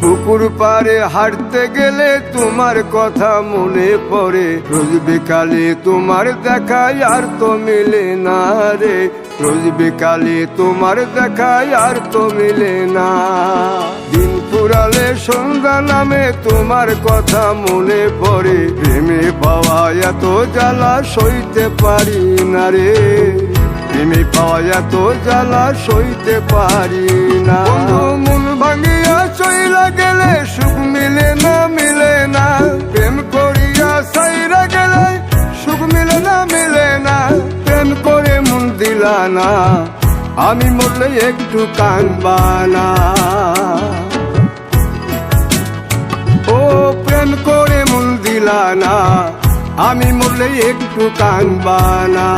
পুকুর পাড়ে হাঁটতে গেলে তোমার কথা মনে পড়ে, রোজ বিকালে তোমার দেখা আর তো মিলে না রে, রোজ বিকালে তোমার দেখা আর তো মিলে না। দিন ফুরালে সন্ধ্যা নামে তোমার কথা মনে পড়ে, প্রেমে পাওয়া এত জ্বালা সইতে পারি না রে, প্রেমে পাওয়া এত জ্বালা সইতে পারি না। মন ভাঙিয়া চইলা গেলে সুখ মিলে না, মিলে না, প্রেম করিয়া সাইরা গেলে সুখ মিলে না, মিলে না, প্রেম করে মন দিলা না, আমি মরলে একটু কাঁদবা না। ও প্রেম করে মন দিলা না, আমি মরলে একটু কাঁদবা না।